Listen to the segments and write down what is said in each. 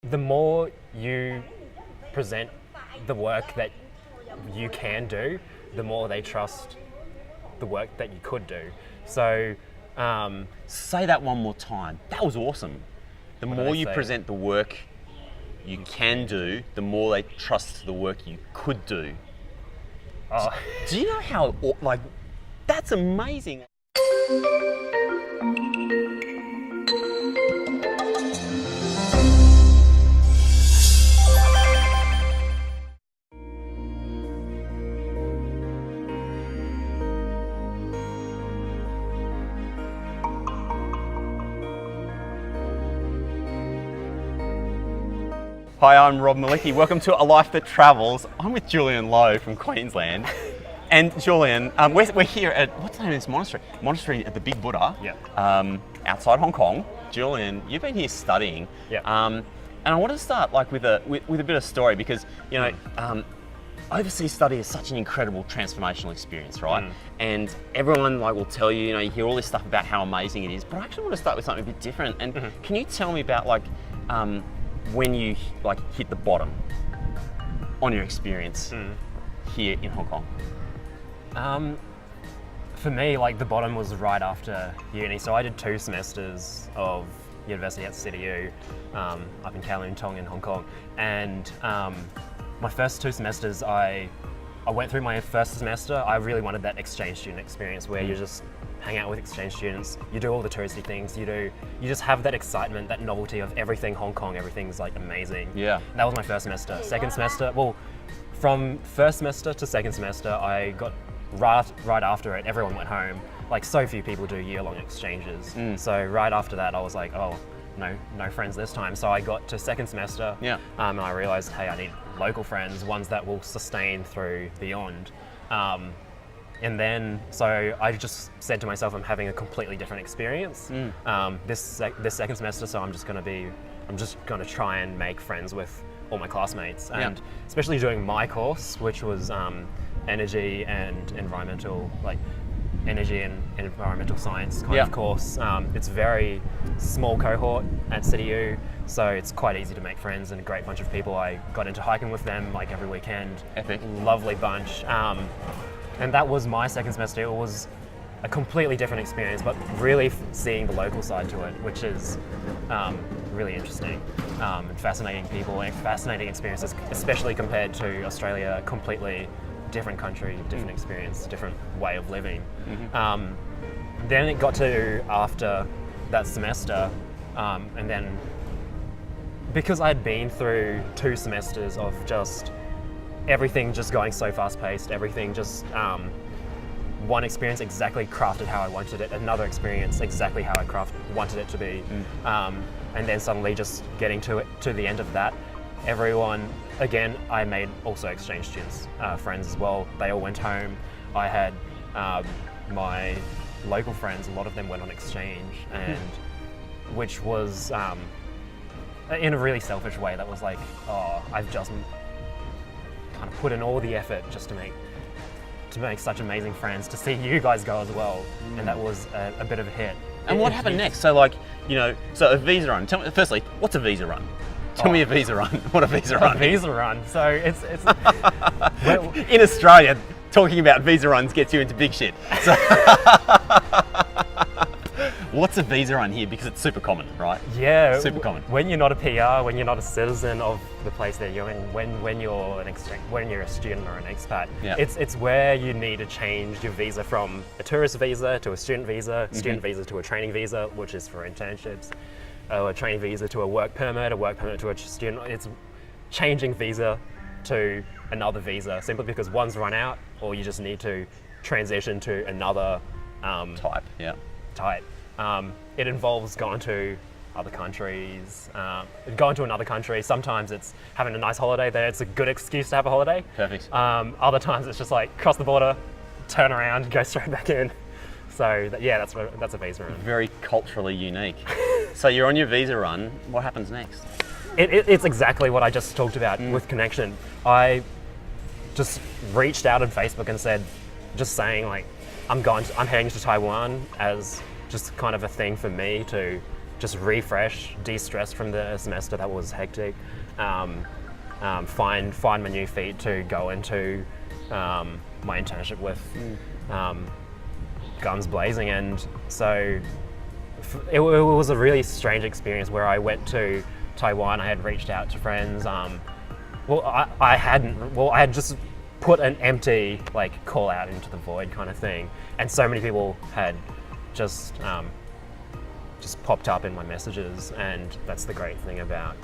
the more you present the work that you can do, the more they trust the work that you could do. So, Say that one more time. That was awesome. The did more I you say? present the work you can do, the more they trust the work you could do. oh, Do you know how, like, that's amazing. Hi, I'm Rob Malicki. Welcome to A Life That Travels. I'm with Julian Lowe from Queensland. And Julian, we're here at, what's the name of this monastery? Monastery at the Big Buddha, outside Hong Kong. Julian, you've been here studying. Yeah. And I want to start like with a bit of story because, you know, overseas study is such an incredible transformational experience, right? And everyone like will tell you, you know, you hear all this stuff about how amazing it is, but I actually want to start with something a bit different. And can you tell me about like, when you like hit the bottom on your experience here in Hong Kong? For me, like the bottom was right after uni. So I did 2 semesters of university at CityU up in Kowloon Tong in Hong Kong. And my first 2 semesters, I went through my first semester. I really wanted that exchange student experience where you just hang out with exchange students, you do all the touristy things, you just have that excitement, that novelty of everything Hong Kong, everything's like amazing. Yeah. That was my first semester. Second semester, well, from first semester to second semester, I got right after it, everyone went home. Like so few people do year-long exchanges. So right after that, I was like, oh, no friends this time. So I got to second semester, and I realized, hey, I need local friends, ones that will sustain through beyond. And then, so I just said to myself, I'm having a completely different experience this second semester. So I'm just going to try and make friends with all my classmates, and especially doing my course, which was energy and environmental, like energy and environmental science kind of course. It's a very small cohort at CityU, so it's quite easy to make friends and a great bunch of people. I got into hiking with them like every weekend. Epic. Lovely bunch. And that was my second semester. It was a completely different experience, but really seeing the local side to it, which is really interesting and fascinating people and fascinating experiences, especially compared to Australia, completely different country, different experience, different way of living. Then it got to after that semester, and then because I'd been through 2 semesters of just everything just going so fast paced, everything just one experience exactly crafted how I wanted it, another experience exactly how I wanted it to be, and then suddenly just getting to the end of that, everyone, again, I made also exchange students, friends as well. They all went home. I had my local friends, a lot of them went on exchange, and which was in a really selfish way, that was like, oh, I've just kind of put in all the effort just to make such amazing friends, to see you guys go as well, and that was a bit of a hit. And what happened next? So like, you know, so a visa run. Tell me, firstly, what's a visa run? Tell me a visa run. What a visa run. A visa run. So it's in Australia, talking about visa runs gets you into big shit. So what's a visa run here? Because it's super common, right? Yeah, super common. When you're not a PR, when you're not a citizen of the place that you're in, when you're a student or an expat, it's where you need to change your visa from a tourist visa to a student visa to a training visa, which is for internships, a training visa to a work permit to a student. It's changing visa to another visa simply because one's run out, or you just need to transition to another type. It involves going to other countries, going to another country. Sometimes it's having a nice holiday there. It's a good excuse to have a holiday. Perfect. Other times it's just like cross the border, turn around, go straight back in. So that's a visa run. Very culturally unique. So you're on your visa run. What happens next? It's exactly what I just talked about with Connection. I just reached out on Facebook and said, just saying like, I'm heading to Taiwan as just kind of a thing for me to just refresh, de-stress from the semester that was hectic, find my new feet to go into my internship with guns blazing. And so it was a really strange experience where I went to Taiwan. I had reached out to friends. I had just put an empty call out into the void kind of thing, and so many people had just popped up in my messages. And that's the great thing about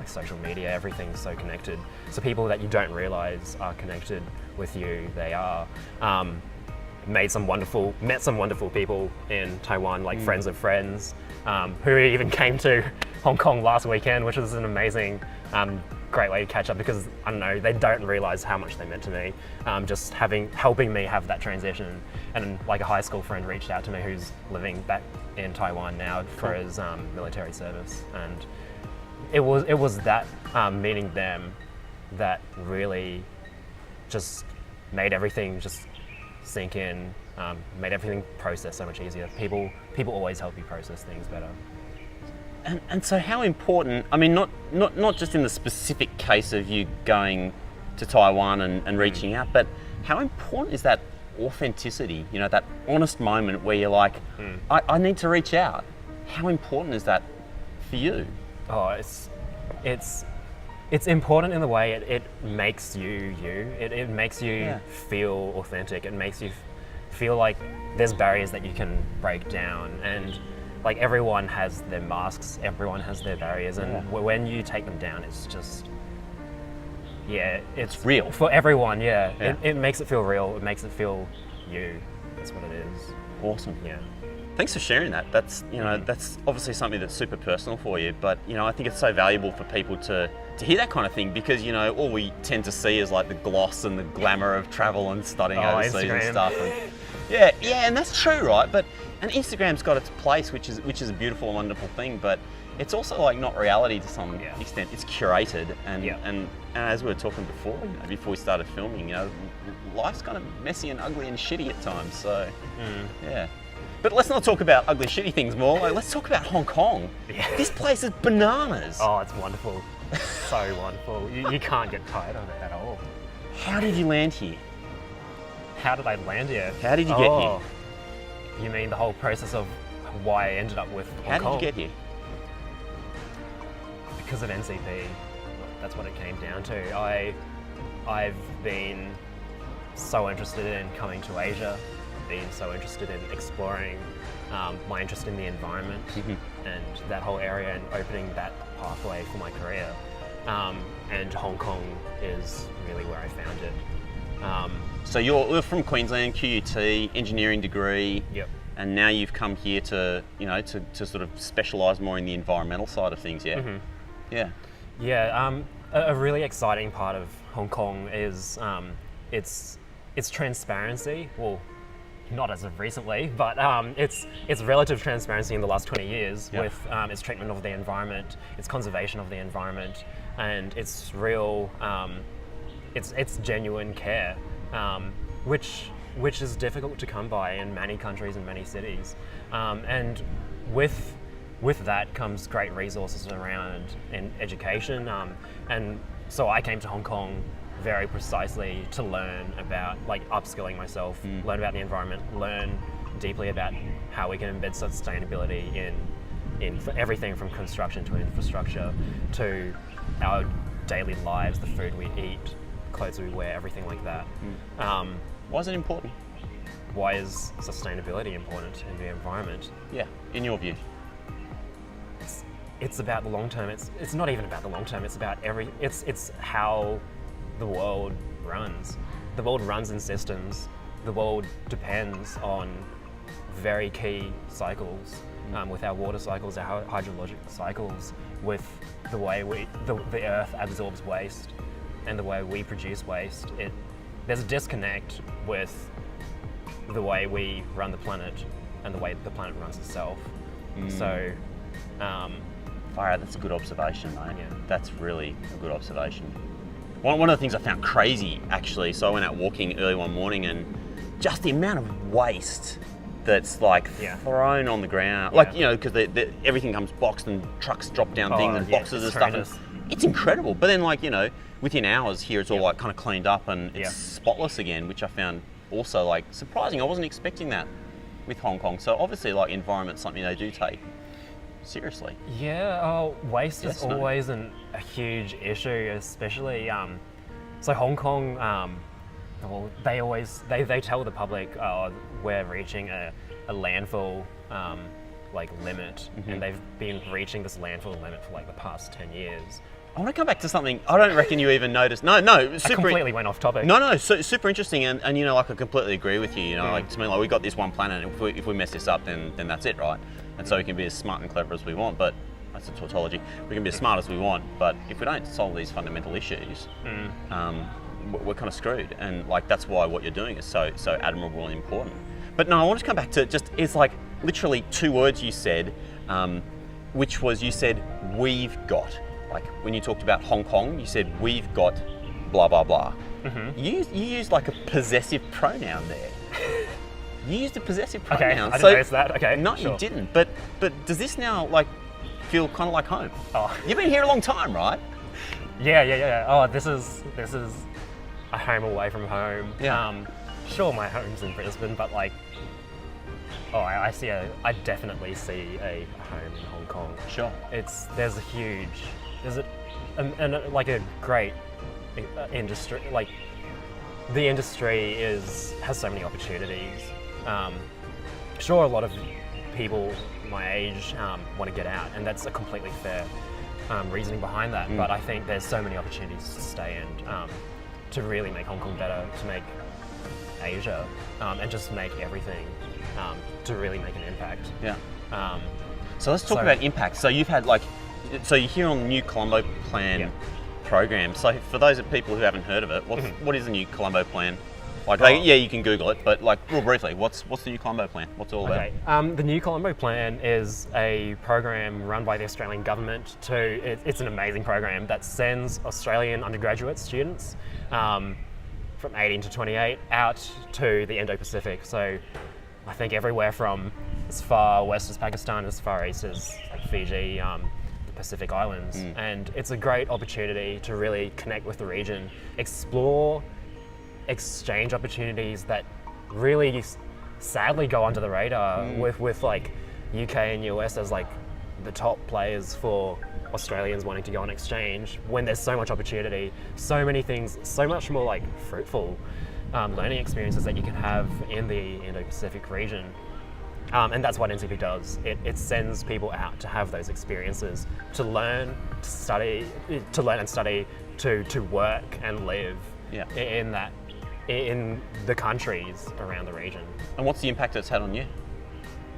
social media. Everything's so connected, so people that you don't realize are connected with you, they are. Met some wonderful people in Taiwan, friends of friends, who even came to Hong Kong last weekend, which was an amazing, great way to catch up, because I don't know, they don't realize how much they meant to me. Just helping me have that transition. And a high school friend reached out to me who's living back in Taiwan now for his military service, and it was that meeting them that really just made everything just sink in, made everything process so much easier. People always help you process things better. And so how important, I mean, not just in the specific case of you going to Taiwan and reaching out, but how important is that authenticity, that honest moment where you're like, I need to reach out? How important is that for you? Oh, it's important in the way it makes you you. It makes you feel authentic. It makes you feel like there's barriers that you can break down, and everyone has their masks, everyone has their barriers, and when you take them down, it's just, it's real for everyone. It makes it feel real. It makes it feel you. That's what it is. Awesome. Yeah. Thanks for sharing that. That's that's obviously something that's super personal for you, but I think it's so valuable for people to hear that kind of thing, because all we tend to see is the gloss and the glamour of travel and studying overseas Instagram. and stuff. And that's true, right? And Instagram's got its place, which is a beautiful and wonderful thing, but it's also not reality to some extent. It's curated, and as we were talking before, before we started filming, life's kind of messy and ugly and shitty at times. So yeah. But let's not talk about ugly, shitty things more. Let's talk about Hong Kong. Yeah. This place is bananas. Oh, it's wonderful. So wonderful. You can't get tired of it at all. How did you land here? How did I land here? How did you get here? You mean the whole process of why I ended up with Hong Kong? How did you get here? Because of NCP. That's what it came down to. I've been so interested in coming to Asia, been so interested in exploring my interest in the environment and that whole area, and opening that pathway for my career. And Hong Kong is really where I found it. So you're from Queensland, QUT, engineering degree. Yep. And now you've come here to sort of specialise more in the environmental side of things, yeah? Mm-hmm. Yeah. Yeah, a really exciting part of Hong Kong is its transparency. Well, not as of recently, but its relative transparency in the last 20 years with its treatment of the environment, its conservation of the environment, and its real, its genuine care, which is difficult to come by in many countries and many cities, and with that comes great resources around in education, and so I came to Hong Kong very precisely to learn about upskilling myself, learn about the environment, learn deeply about how we can embed sustainability in for everything from construction to infrastructure to our daily lives, the food we eat, clothes we wear, everything like that. Why is it important? Why is sustainability important in the environment? Yeah, in your view. It's about the long term. It's not even about the long term. It's about it's how the world runs. The world runs in systems. The world depends on very key cycles, with our water cycles, our hydrologic cycles, with the way the earth absorbs waste and the way we produce waste. There's a disconnect with the way we run the planet and the way the planet runs itself. So, Fire, that's a good observation, mate. Yeah. That's really a good observation. One of the things I found crazy, actually, so I went out walking early one morning, and just the amount of waste that's like Yeah. thrown on the ground, Yeah. like, you know, because everything comes boxed and trucks drop down Oh, things and yeah, boxes and it's stuff. And horrendous. it's incredible. But then, like, you know, within hours here, it's all Yep. like kind of cleaned up and it's Yeah. spotless again, which I found also like surprising. I wasn't expecting that with Hong Kong. So obviously, like, environment's something they do take seriously. Yeah, waste Yes, is no. always a huge issue, especially so Hong Kong. Well, they tell the public, we're reaching a landfill like limit, Mm-hmm. and they've been reaching this landfill limit for like the past 10 years. I want to come back to something I don't reckon you even noticed. No, I super. completely went off topic. No, super interesting, and you know, like, I completely agree with you. You know, like, to me, like, we got this one planet, and if we mess this up, then that's it, right? And so we can be as smart and clever as we want, but that's a tautology. We can be as smart as we want, but if we don't solve these fundamental issues, we're kind of screwed. And like, that's why what you're doing is so admirable and important. But no, I want to come back to just, it's like literally 2 words you said, which was, you said we've got. Like, when you talked about Hong Kong, you said we've got blah blah blah. You used like a possessive pronoun there. You used a possessive Okay, pronoun. I didn't notice that. Okay, No, sure. you didn't. But does this now like feel kind of like home? Oh. You've been here a long time, right? Yeah. Oh, this is a home away from home. Yeah. Sure, my home's in Brisbane, but like, I definitely see a home in Hong Kong. Sure. There's like a great industry. Like, the industry has so many opportunities. Sure, a lot of people my age want to get out, and that's a completely fair reasoning behind that. But I think there's so many opportunities to stay and to really make Hong Kong better, to make Asia, and just make everything to really make an impact. Yeah. So let's talk So- about impact. So you've had so you're here on the New Colombo Plan Yeah. program. So for those people who haven't heard of it, what is the New Colombo Plan? Like, Oh. yeah, you can Google it, but like, real briefly, what's the New Colombo Plan? What's it all about? Okay. The New Colombo Plan is a program run by the Australian government it's an amazing program that sends Australian undergraduate students from 18 to 28 out to the Indo-Pacific. So I think everywhere from as far west as Pakistan, as far east as like Fiji, the Pacific Islands. And it's a great opportunity to really connect with the region, explore exchange opportunities that really sadly go under the radar with like UK and US as like the top players for Australians wanting to go on exchange, when there's so much opportunity, so many things, so much more like fruitful learning experiences that you can have in the Indo-Pacific region. And that's what NCP does. It sends people out to have those experiences, to learn, to study, to work and live Yeah. in the countries around the region. And what's the impact it's had on you?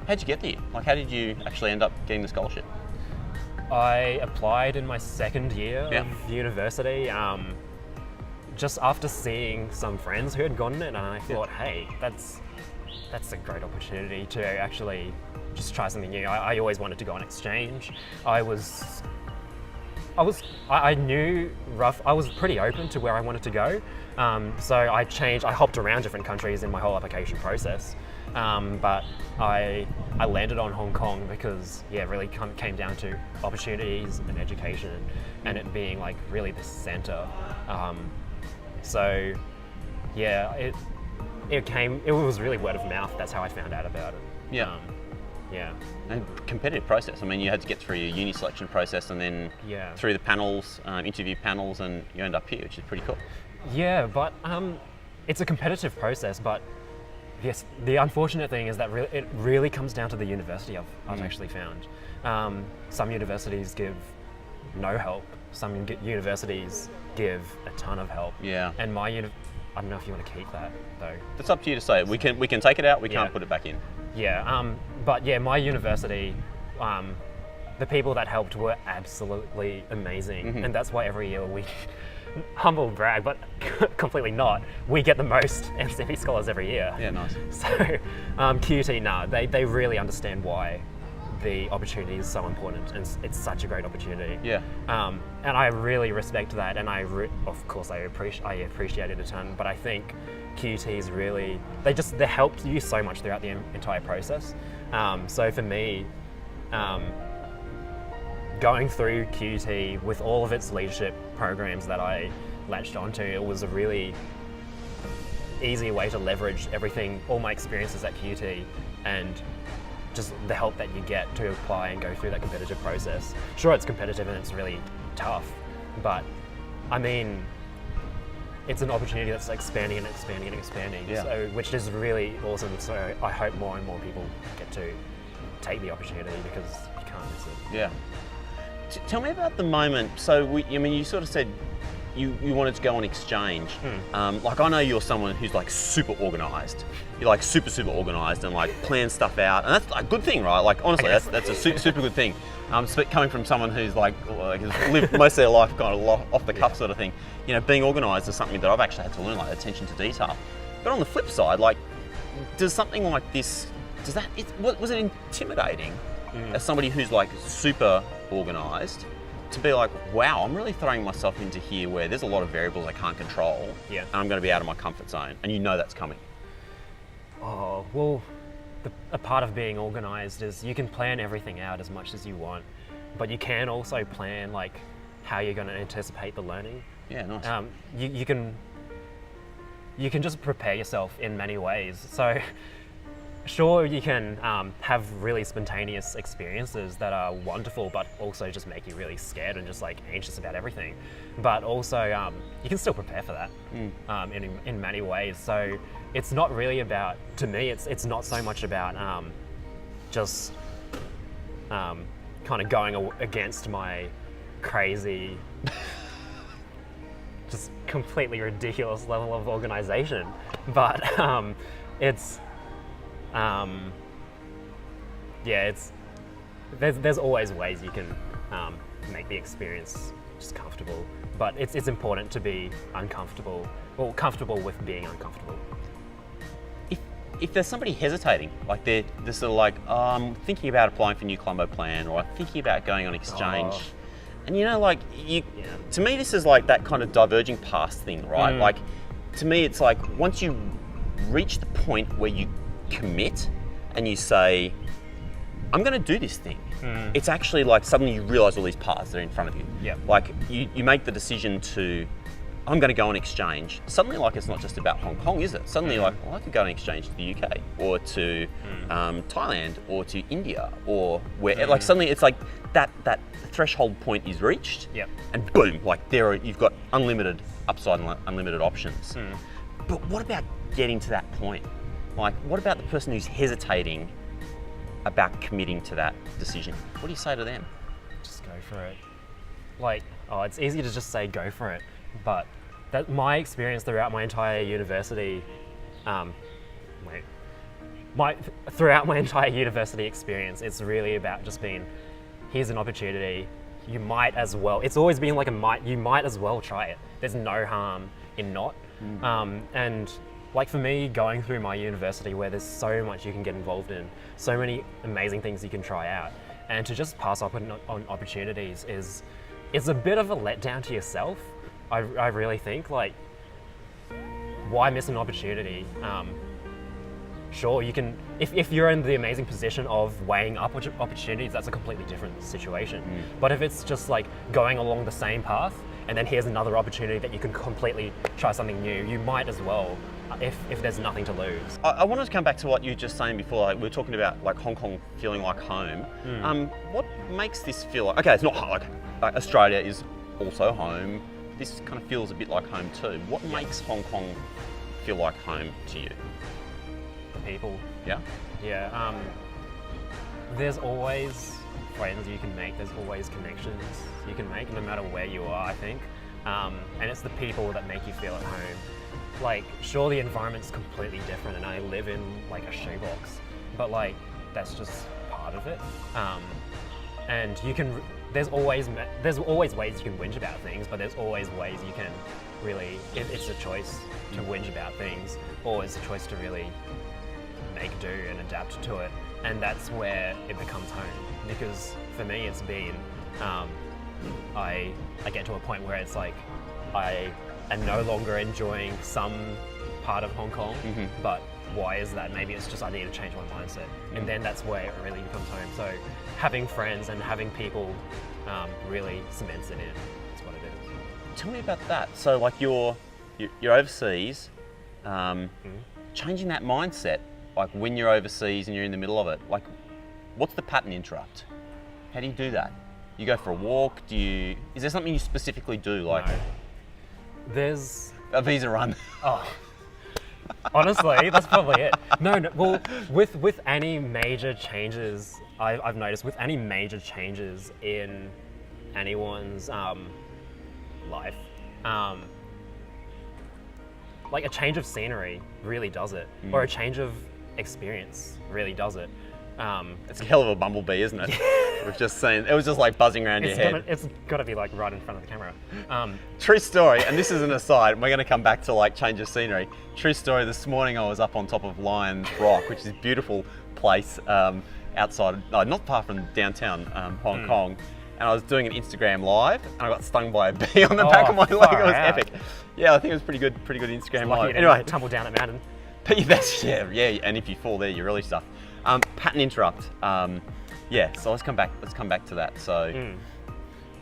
How'd you get there? Like, how did you actually end up getting the scholarship? I applied in my second year Yeah. of university, just after seeing some friends who had gotten it, and I thought, hey, that's a great opportunity to actually just try something new. I always wanted to go on exchange. I was pretty open to where I wanted to go. So I hopped around different countries in my whole application process. But I landed on Hong Kong because, it really came down to opportunities and education and it being like really the center. It was really word of mouth. That's how I found out about it. Yeah. Yeah. And competitive process. I mean, you had to get through your uni selection process and then Yeah. through the panels, interview panels, and you end up here, which is pretty cool. Yeah, but it's a competitive process. But yes, the unfortunate thing is that it really comes down to the university. I've actually found some universities give no help. Some universities give a ton of help. Yeah. And I don't know if you want to keep that though. It's up to you to say. We can take it out. We Yeah. can't put it back in. Yeah. But yeah, my university, the people that helped were absolutely amazing, and that's why every year we, humble brag, but completely not, we get the most NCP scholars every year. Yeah, nice. So QT, they really understand why the opportunity is so important, and it's such a great opportunity. Yeah. And I really respect that, and of course I appreciate it a ton. But I think QTs really they helped you so much throughout the entire process. So for me, going through QT with all of its leadership programs that I latched onto, it was a really easy way to leverage everything, all my experiences at QT, and just the help that you get to apply and go through that competitive process. Sure, it's competitive and it's really tough, but I mean, it's an opportunity that's expanding and expanding and expanding, Yeah. so, which is really awesome. So I hope more and more people get to take the opportunity, because you can't miss it. Yeah. Tell me about the moment. So, you sort of said you wanted to go on exchange. Like, I know you're someone who's like super organised. You're like super organised and like plan stuff out, and that's a good thing, right? Like, honestly, that's a super good thing. Coming from someone who's like has lived most of their life kind of off the cuff sort of thing, being organised is something that I've actually had to learn, like attention to detail. But on the flip side, like, does something like this, was it intimidating as somebody who's like super organised to be like, wow, I'm really throwing myself into here where there's a lot of variables I can't control, Yeah. and I'm going to be out of my comfort zone, and that's coming. Oh, well, a part of being organised is you can plan everything out as much as you want, but you can also plan like how you're going to anticipate the learning. Yeah, nice. You can just prepare yourself in many ways. So sure, you can have really spontaneous experiences that are wonderful, but also just make you really scared and just like anxious about everything. But also, you can still prepare for that in many ways. So it's not really about, to me, it's not so much about just kind of going against my crazy, just completely ridiculous level of organization. But there's always ways you can make the experience just comfortable, but it's important to be comfortable with being uncomfortable. If there's somebody hesitating, like they're sort of like, I'm thinking about applying for New Colombo Plan, or I'm thinking about going on exchange, and to me this is like that kind of diverging paths thing, right? Like, to me it's like once you reach the point where you commit and you say, I'm going to do this thing, it's actually like suddenly you realise all these paths that are in front of you. Yeah. Like you make the decision to, I'm going to go on exchange. Suddenly, like, it's not just about Hong Kong, is it? Suddenly, like, well, I could go on exchange to the UK or to Thailand or to India or where. Like, suddenly, it's like that threshold point is reached, and boom, like you've got unlimited upside and unlimited options. But what about getting to that point? Like, what about the person who's hesitating about committing to that decision? What do you say to them? Just go for it. Like, it's easy to just say go for it, but my experience throughout my entire university, throughout my entire university experience, it's really about just being, here's an opportunity, you might as well. It's always been like you might as well try it. There's no harm in not. And like for me, going through my university where there's so much you can get involved in, so many amazing things you can try out, and to just pass up on opportunities is a bit of a letdown to yourself. I really think, like, why miss an opportunity? Sure, you can, if you're in the amazing position of weighing up opportunities, that's a completely different situation. But if it's just like going along the same path, and then here's another opportunity that you can completely try something new, you might as well, if there's nothing to lose. I wanted to come back to what you were just saying before. Like, we were talking about like Hong Kong feeling like home. What makes this feel like? Okay, it's not like Australia is also home. This kind of feels a bit like home too. What makes Hong Kong feel like home to you? People. Yeah. Yeah. There's always friends you can make. There's always connections you can make, no matter where you are, I think. And it's the people that make you feel at home. Like, sure, the environment's completely different, and I live in like a shoebox, but like that's just part of it. And you can. There's always ways you can whinge about things, but there's always ways you can really. It's a choice to whinge about things, or it's a choice to really make do and adapt to it, and that's where it becomes home. because for me it's been, I get to a point where it's like I am no longer enjoying some part of Hong Kong, but why is that? Maybe it's just I need to change my mindset, and then that's where it really becomes home. So having friends and having people really cements it in. That's what it is. Tell me about that. So like you're overseas, changing that mindset, like when you're overseas and you're in the middle of it, like what's the pattern interrupt? How do you do that? You go for a walk? Is there something you specifically do? Like No. There's a visa run? Oh, honestly, that's probably it. No. Well, with any major changes, I've noticed with any major changes in anyone's life, like a change of scenery really does it, or a change of experience really does it. It's a hell of a bumblebee, isn't it? We've just seen, it was just like buzzing around your head. It's got to be like right in front of the camera. True story, and this is an aside, we're going to come back to like change of scenery. True story, this morning I was up on top of Lions Rock, which is a beautiful place outside, not far from downtown Hong Kong, and I was doing an Instagram live and I got stung by a bee on the back of my leg. It was epic. Yeah, I think it was pretty good Instagram live. Anyway, tumble down that mountain. But that's, yeah, and if you fall there, you're really stuffed. Pattern interrupt. Yeah, so let's come back to that. So,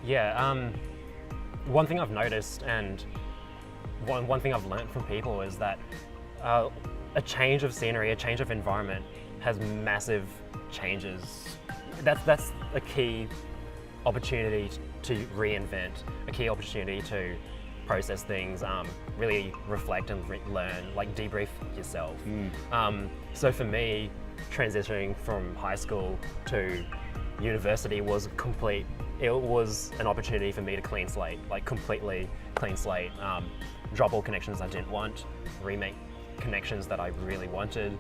yeah, one thing I've noticed, and one thing I've learned from people is that a change of scenery, a change of environment, has massive changes. That's a key opportunity to reinvent, a key opportunity to process things, really reflect and learn, like debrief yourself. So for me, transitioning from high school to university was it was an opportunity for me to clean slate, like completely clean slate, drop all connections I didn't want, remake connections that I really wanted,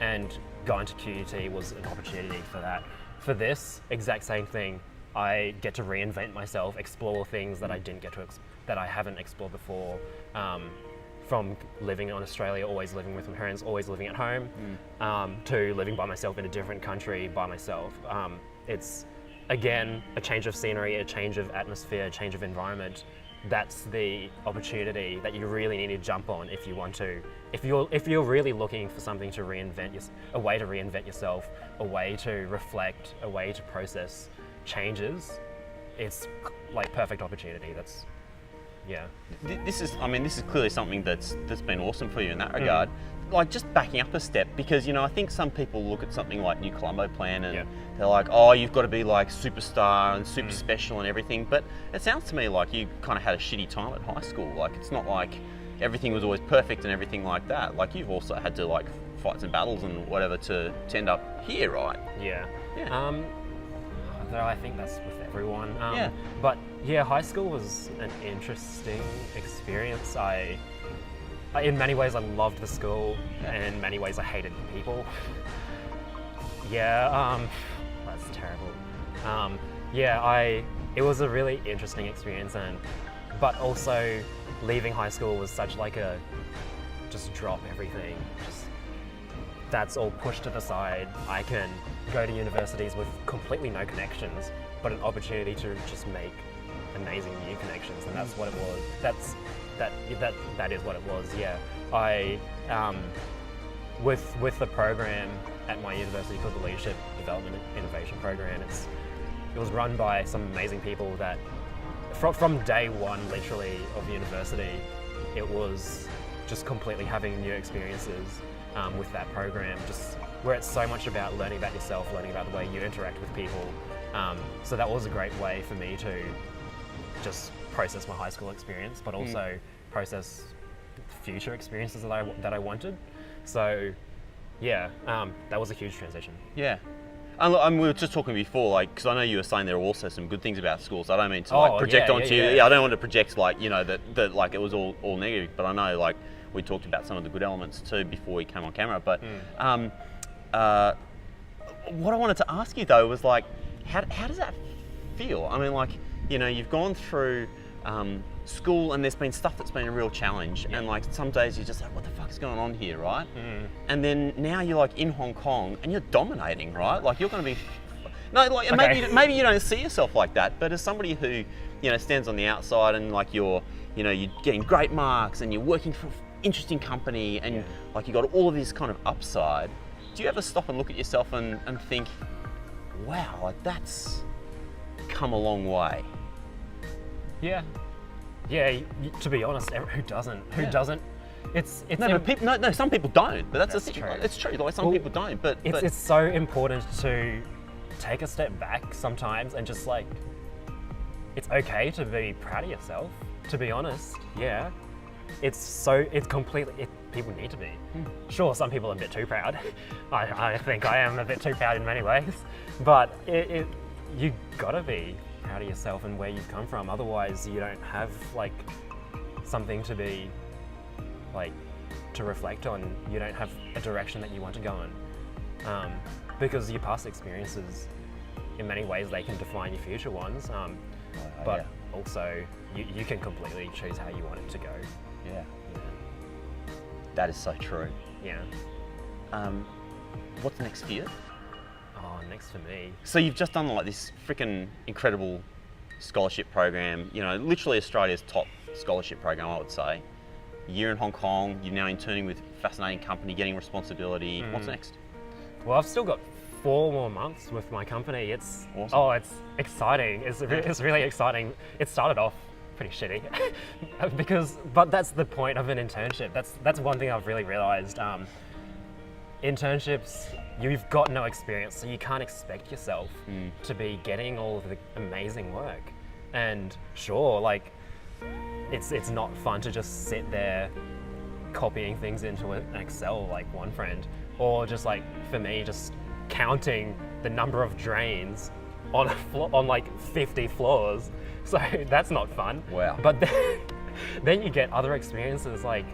and going to QUT was an opportunity for that. For this exact same thing, I get to reinvent myself, explore things that I didn't get to, that I haven't explored before. From living in Australia, always living with my parents, always living at home, to living by myself in a different country by myself. It's again a change of scenery, a change of atmosphere, a change of environment. That's the opportunity that you really need to jump on if you want to. If you're really looking for something to a way to reinvent yourself, a way to reflect, a way to process changes, it's like perfect opportunity. That's, yeah. This is clearly something that's been awesome for you in that regard. Like just backing up a step, because I think some people look at something like New Colombo Plan and they're like, oh, you've got to be like superstar and super special and everything. But it sounds to me like you kind of had a shitty time at high school. Like it's not like everything was always perfect and everything like that. Like you've also had to like fight some battles and whatever to end up here, right? Yeah. Yeah. Though I think that's with everyone. Yeah. But yeah, high school was an interesting experience. In many ways, I loved the school, and in many ways, I hated the people. Yeah, that's terrible. It was a really interesting experience, but also leaving high school was such like a just drop everything. That's all pushed to the side. I can go to universities with completely no connections, but an opportunity to just make amazing new connections, and that's what it was. That is what it was. Yeah, I with the program at my university called the Leadership Development Innovation Program. It was run by some amazing people that from day one, literally, of university, it was just completely having new experiences with that program. Just where it's so much about learning about yourself, learning about the way you interact with people. So that was a great way for me to just process my high school experience, but also process future experiences that I wanted. So, yeah, that was a huge transition. Yeah. And we were just talking before, like, because I know you were saying there are also some good things about schools. I don't mean to like project onto you. Yeah, I don't want to project like that like it was all negative. But I know like we talked about some of the good elements too before we came on camera. But what I wanted to ask you though was like, how does that feel? I mean, like, you've gone through school and there's been stuff that's been a real challenge, and like some days you're just like, what the fuck is going on here, right? And then now you're like in Hong Kong and you're dominating, right? Like you're going to be No, like and Okay. maybe you don't see yourself like that, but as somebody who, stands on the outside and like you're getting great marks and you're working for an interesting company and like you got all of this kind of upside, do you ever stop and look at yourself and think, wow, like that's come a long way? Yeah. Yeah, to be honest, who doesn't? Who Yeah. doesn't? It's No, but some people don't. But that's That's the thing. true. It's true. Like some Well, people don't. But it's so important to take a step back sometimes and just like, it's okay to be proud of yourself, to be honest. Yeah. People need to be. Sure, some people are a bit too proud. I think I am a bit too proud in many ways. But you gotta be proud of yourself and where you've come from. Otherwise, you don't have like something to be like to reflect on. You don't have a direction that you want to go in, because your past experiences, in many ways, they can define your future ones. But also, you can completely choose how you want it to go. yeah, that is so true. Yeah. What's next for you? Oh, next for me. So you've just done like this freaking incredible scholarship program. Literally Australia's top scholarship program, I would say. Year in Hong Kong. You're now interning with a fascinating company, getting responsibility. What's next? Well, I've still got 4 more months with my company. It's Awesome. it's exciting. It's really exciting. It started off pretty shitty, but that's the point of an internship. That's one thing I've really realized. Internships, you've got no experience, so you can't expect yourself to be getting all of the amazing work. And sure, like it's not fun to just sit there copying things into an Excel like one friend, or just like for me, just counting the number of drains on on like 50 floors. So that's not fun. Wow. But then you get other experiences like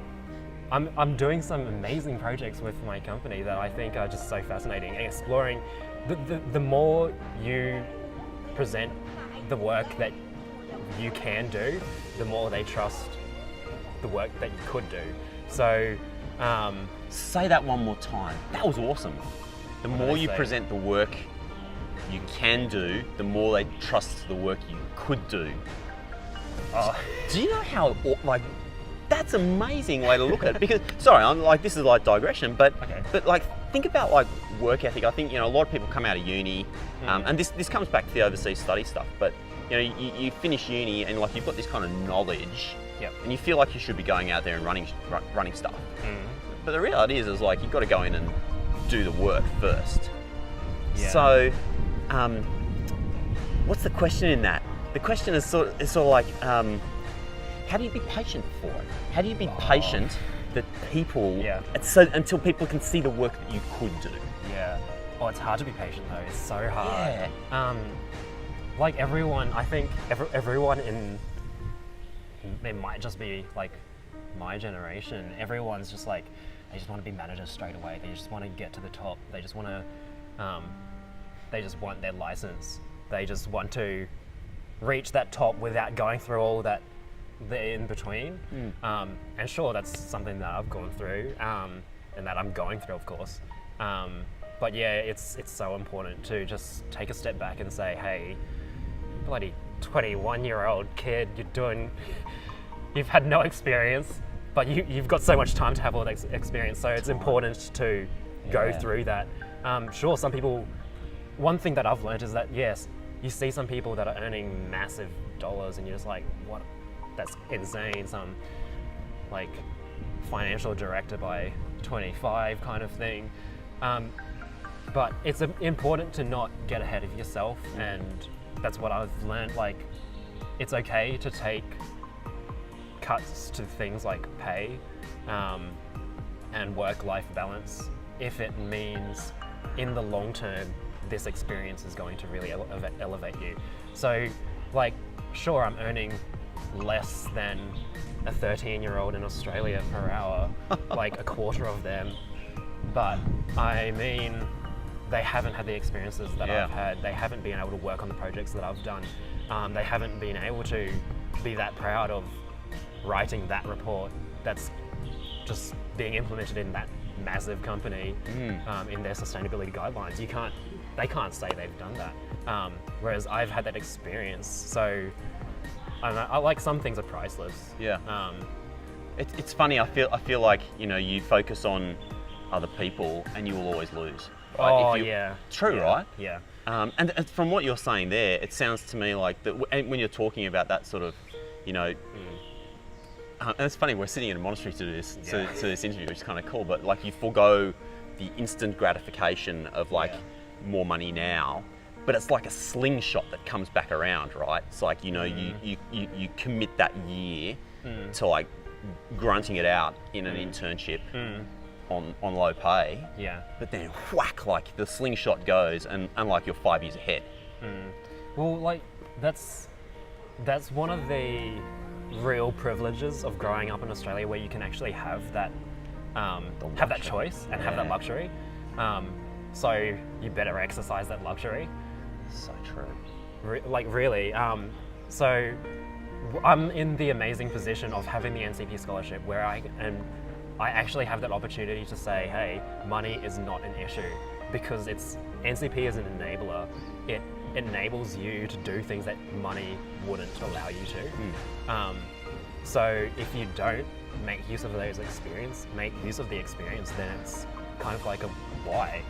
I'm doing some amazing projects with my company that I think are just so fascinating, and exploring the more you present the work that you can do, the more they trust the work that you could do. So Say that one more time. That was awesome. The did more I you say? present the work you can do, the more they trust the work you could do. Do you know how, like, that's an amazing way to look at it? Because, sorry, I'm like, this is like digression, but Okay. but like, think about like work ethic. I think, a lot of people come out of uni, and this comes back to the overseas study stuff, but you finish uni and like you've got this kind of knowledge, Yep. and you feel like you should be going out there and running stuff. But the reality is like you've got to go in and do the work first. Yeah. So, what's the question in that? The question is sort of like, how do you be patient for it? How do you be patient that people, Yeah. until people can see the work that you could do? Yeah. Oh, it's hard to be patient though. It's so hard. Yeah. Like everyone, I think everyone it might just be like my generation. Everyone's just like, they just want to be managers straight away. They just want to get to the top. They just want to, they just want their license. They just want to reach that top without going through all that, the in between. And sure, that's something that I've gone through, and that I'm going through, of course. But yeah, it's so important to just take a step back and say, hey, bloody 21-year-old kid, you've had no experience, but you've got so much time to have all that experience. So it's important to go Yeah. through that. Sure, some people, one thing that I've learned is that, yes, you see some people that are earning massive dollars and you're just like, what? That's insane. Some like financial director by 25 kind of thing. But it's important to not get ahead of yourself, and that's what I've learned. Like, it's okay to take cuts to things like pay and work-life balance if it means in the long term this experience is going to really elevate you. So, like, sure, I'm earning less than a 13-year-old in Australia per hour, like a quarter of them, but I mean, they haven't had the experiences that Yeah. I've had. They haven't been able to work on the projects that I've done. They haven't been able to be that proud of writing that report that's just being implemented in that massive company in their sustainability guidelines. You can't they can't say they've done that. Whereas I've had that experience, so I don't know. I like some things are priceless. Yeah. It's funny. I feel like you focus on other people and you will always lose. Right? Oh, If you- yeah. True, Yeah. right? Yeah. And from what you're saying there, it sounds to me like that when you're talking about that sort of, and it's funny, we're sitting in a monastery to do this Yeah. to this interview, which is kind of cool. But like you forego the instant gratification of like more money now, but it's like a slingshot that comes back around, right? It's like you commit that year to like grunting it out in an internship on low pay. Yeah. But then whack, like the slingshot goes and like you're 5 years ahead. Well, like that's one of the real privileges of growing up in Australia, where you can actually have that choice and have that luxury. So you better exercise that luxury. So true. Really. So I'm in the amazing position of having the NCP scholarship, where I actually have that opportunity to say, hey, money is not an issue, because NCP is an enabler. It enables you to do things that money wouldn't allow you to. So if you don't make use of those make use of the experience, then it's kind of like a why.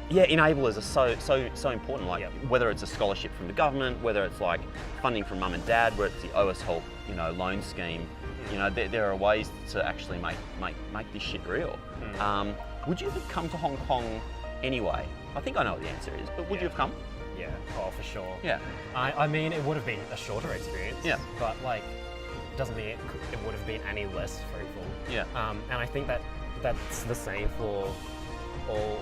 Yeah, enablers are so important. Like Yep. whether it's a scholarship from the government, whether it's like funding from mum and dad, whether it's the OS Help, loan scheme. There are ways to actually make this shit real. Would you have come to Hong Kong anyway? I think I know what the answer is, but would you have come? Yeah, oh, for sure. Yeah. I mean, it would have been a shorter experience. Yeah. But like, doesn't mean it would have been any less fruitful. Yeah. And I think that's the same for all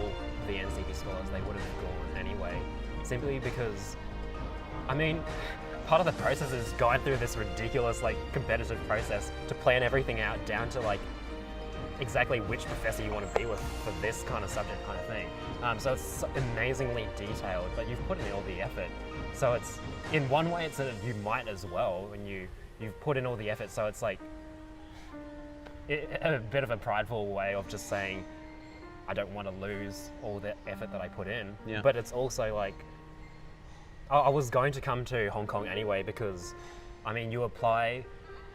the NCP scholars. They would have gone anyway, simply because, I mean, part of the process is going through this ridiculous, like, competitive process to plan everything out down to like exactly which professor you want to be with for this kind of subject, kind of thing. So it's amazingly detailed, but you've put in all the effort. So it's, in one way, it's you might as well when you've put in all the effort. So it's like a bit of a prideful way of just saying, I don't want to lose all the effort that I put in. Yeah. But it's also like, I was going to come to Hong Kong anyway, because, I mean, you apply,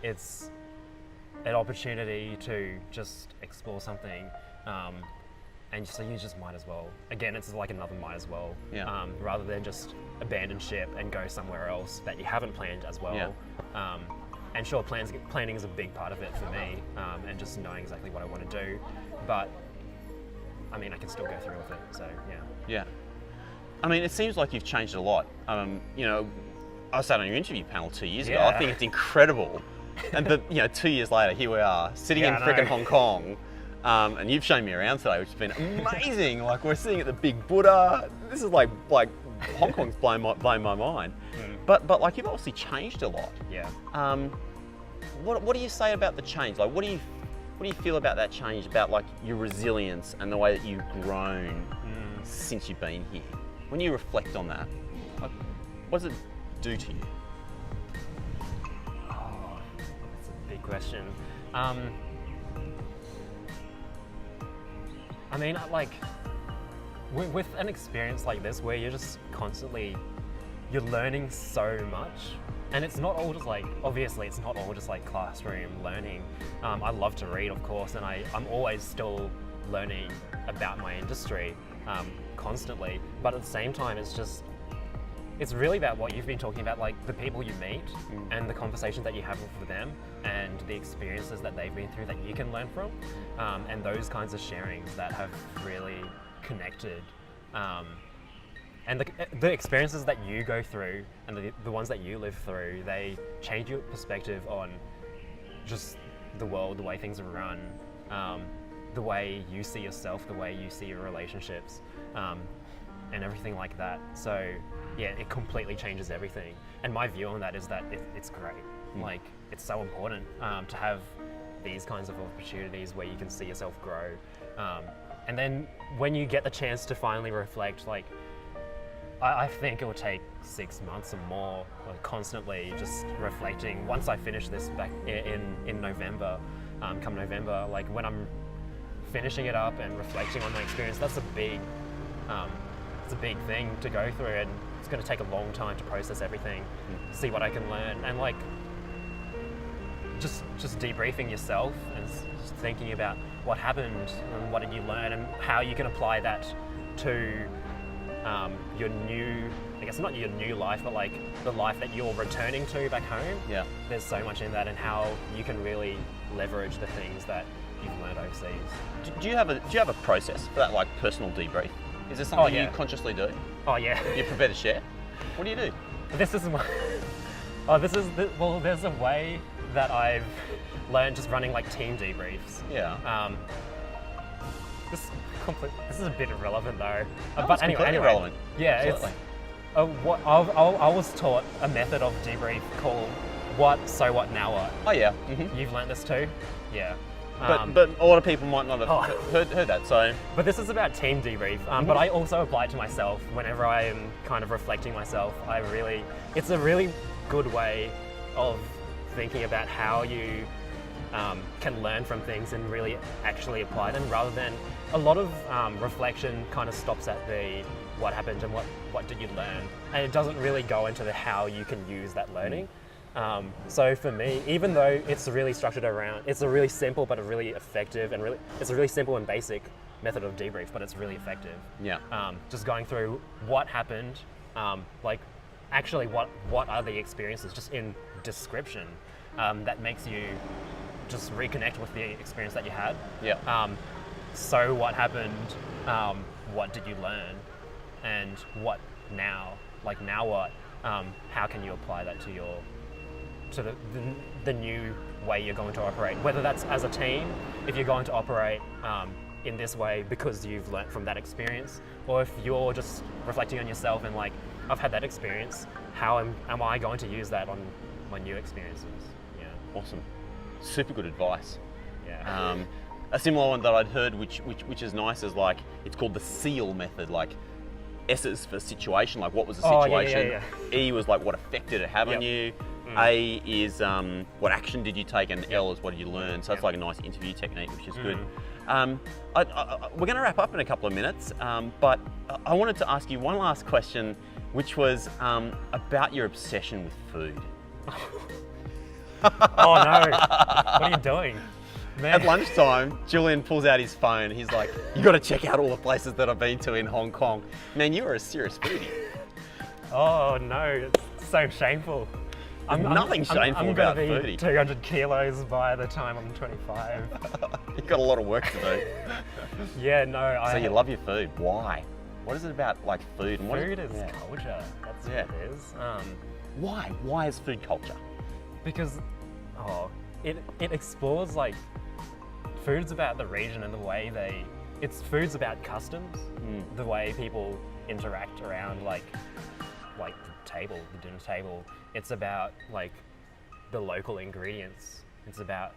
it's an opportunity to just explore something, and so you just might as well. Again, it's like another might as well, rather than just abandon ship and go somewhere else that you haven't planned as well. Yeah. And sure, planning is a big part of it for me, and just knowing exactly what I want to do. But I mean, I can still go through with it. So yeah. Yeah. I mean, it seems like you've changed a lot. I sat on your interview panel 2 years ago. I think it's incredible. But 2 years later, here we are, sitting in I know. frickin' Hong Kong, and you've shown me around today, which has been amazing. Like, we're sitting at the Big Buddha. This is like Hong Kong's blown my mind. But like, you've obviously changed a lot. Yeah. What do you say about the change? Like, what do you feel about that change? About like your resilience and the way that you've grown since you've been here? When you reflect on that, like, what does it do to you? Oh, that's a big question. I mean, like, with an experience like this, where you're just constantly, you're learning so much, and it's not all just like, obviously it's not all just like classroom learning. I love to read, of course, and I'm always still learning about my industry constantly, but at the same time, it's really about what you've been talking about, like the people you meet and the conversations that you have with them and the experiences that they've been through that you can learn from, and those kinds of sharings that have really connected. And the experiences that you go through and the ones that you live through, they change your perspective on just the world, the way things are run, the way you see yourself, the way you see your relationships, and everything like that. So yeah, it completely changes everything. And my view on that is that it's great. Like, it's so important to have these kinds of opportunities where you can see yourself grow. And then when you get the chance to finally reflect, like, I think it will take 6 months or more, like, constantly just reflecting. Once I finish this back in November, come November, like when I'm finishing it up and reflecting on my experience, that's a big it's a big thing to go through, and it's going to take a long time to process everything, see what I can learn, and like just debriefing yourself and just thinking about what happened and what did you learn and how you can apply that to your new, I guess not your new life, but like the life that you're returning to back home. Yeah. There's so much in that, and how you can really leverage the things that you've learned overseas. Do you have a process for that, like personal debrief? Is there something yeah. you consciously do? Oh yeah. You prepare to share? What do you do? This is my. Well, there's a way that I've learned just running like team debriefs. Yeah. This is a bit irrelevant though. No, But it's anyway, completely relevant. Yeah, Absolutely. I was taught a method of debrief called what, so what, now what. Oh yeah. Mm-hmm. You've learnt this too? Yeah. But a lot of people might not have Oh. heard that. So But this is about team debrief. But I also apply it to myself whenever I am kind of reflecting myself. It's a really good way of thinking about how you can learn from things and really actually apply them, rather than a lot of reflection kind of stops at the what happened and what did you learn, and it doesn't really go into the how you can use that learning. So for me, even though it's really structured around, it's a really simple but a really effective and it's a really simple and basic method of debrief, but it's really effective. yeah. Just going through what happened, like actually what are the experiences, just in description, that makes you just reconnect with the experience that you had. Yeah. So what happened, what did you learn, and what now? Like now what? How can you apply that to the new way you're going to operate? Whether that's as a team, if you're going to operate in this way because you've learnt from that experience, or if you're just reflecting on yourself and like, I've had that experience, how am I going to use that on my new experiences? Yeah. Awesome. Super good advice. Yeah. A similar one that I'd heard, which is nice, is like, it's called the SEAL method. Like, S is for situation, like what was the Oh, situation. yeah. E was like what effect did it have on Yep. you. A is what action did you take, and L is what did you learn. So it's Yep. like a nice interview technique, which is good. We're going to wrap up in a couple of minutes, but I wanted to ask you one last question, which was about your obsession with food. Oh no! What are you doing, man? At lunchtime, Julian pulls out his phone. He's like, "You got to check out all the places that I've been to in Hong Kong." Man, you are a serious foodie. Oh no! It's so shameful. Nothing shameful about I'm gonna foodie. be 200 kilos by the time I'm 25. You've got a lot of work to do. Yeah, no. So you love your food. Why? What is it about like food? And food is yeah. culture. That's Yeah. what it is. Why? Why is food culture? Because it explores, like, food's about the region and the way food's about customs, the way people interact around like the dinner table. It's about like the local ingredients. It's about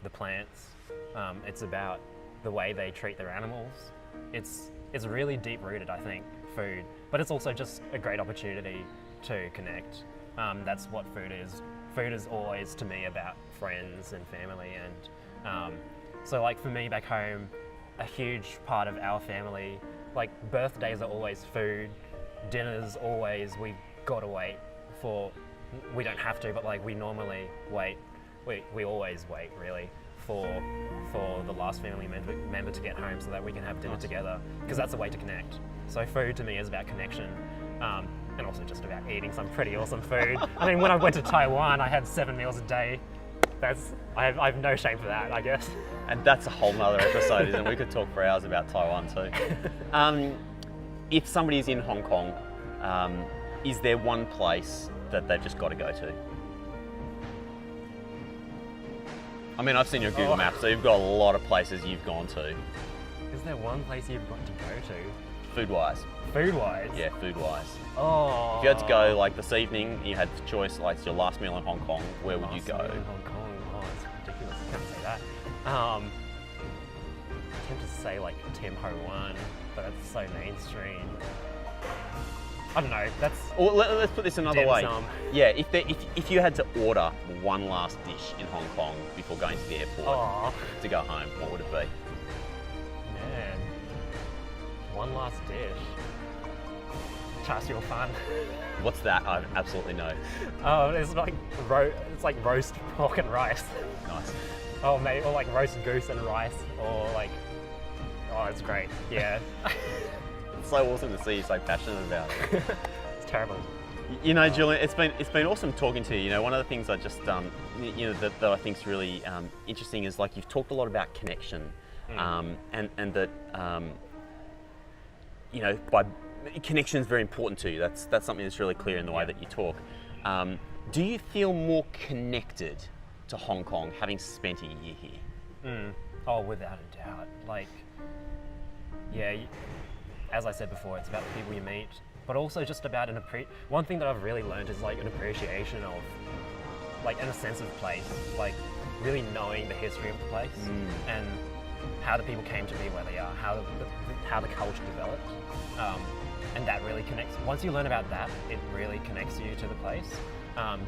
the plants. It's about the way they treat their animals. It's really deep rooted, I think, food, but it's also just a great opportunity to connect. That's what food is. Food is always, to me, about friends and family, and so like for me back home, a huge part of our family, like birthdays are always food, dinners always, we've got to wait for, we don't have to, but like we normally wait, we always wait really for the last family member to get home so that we can have dinner together, because that's a way to connect. So food to me is about connection. And also just about eating some pretty awesome food. I mean, when I went to Taiwan, I had 7 meals a day. I have no shame for that, I guess. And that's a whole nother episode, isn't it? We could talk for hours about Taiwan too. If somebody's in Hong Kong, is there one place that they've just got to go to? I mean, I've seen your Google Maps, so you've got a lot of places you've gone to. Is there one place you've got to go to? Food-wise. Food-wise? Yeah, food-wise. Oh. If you had to go like this evening, you had the choice, like it's your last meal in Hong Kong, where would you go? Last meal in Hong Kong. Oh, it's ridiculous. I can't say that. I'm tempted to say like Tim Ho Wan, but that's so mainstream. I don't know. That's. Or let's put this another Dim way. sum. Yeah, if you had to order one last dish in Hong Kong before going to the airport to go home, what would it be? Man. One last dish. char siu fan. What's that? I absolutely know. Oh, it's like it's like roast pork and rice. Nice. Oh, maybe or like roast goose and rice, or like, oh, it's great. Yeah, It's so awesome to see you so passionate about it. it's terrible. You know, Julian, it's been awesome talking to you. You know, one of the things I just that I think is really interesting is like you've talked a lot about connection, and that you know, by connection is very important to you. That's something that's really clear in the way that you talk. Do you feel more connected to Hong Kong having spent a year here? Oh, without a doubt. Like, yeah, as I said before, it's about the people you meet, but also just about one thing that I've really learned is like an appreciation of, like, and a sense of place, like really knowing the history of the place and how the people came to be where they are, how the culture developed, and that really connects. Once you learn about that, it really connects you to the place.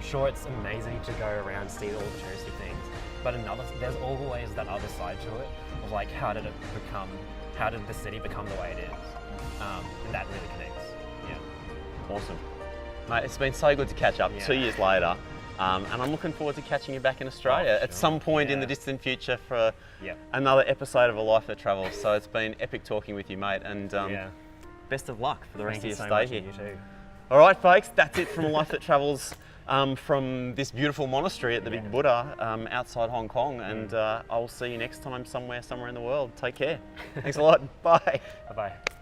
Sure, it's amazing to go around, see all the touristy things, but there's always that other side to it of like how did the city become the way it is, and that really connects. Yeah. Awesome. Mate, it's been so good to catch up 2 years later. And I'm looking forward to catching you back in Australia at some point in the distant future for another episode of A Life That Travels. So it's been epic talking with you, mate, and best of luck for the rest of your stay here. You too. All right, folks, that's it from A Life That Travels from this beautiful monastery at the Big Buddha outside Hong Kong, and I will see you next time somewhere in the world. Take care. Thanks a lot. Bye. Bye-bye.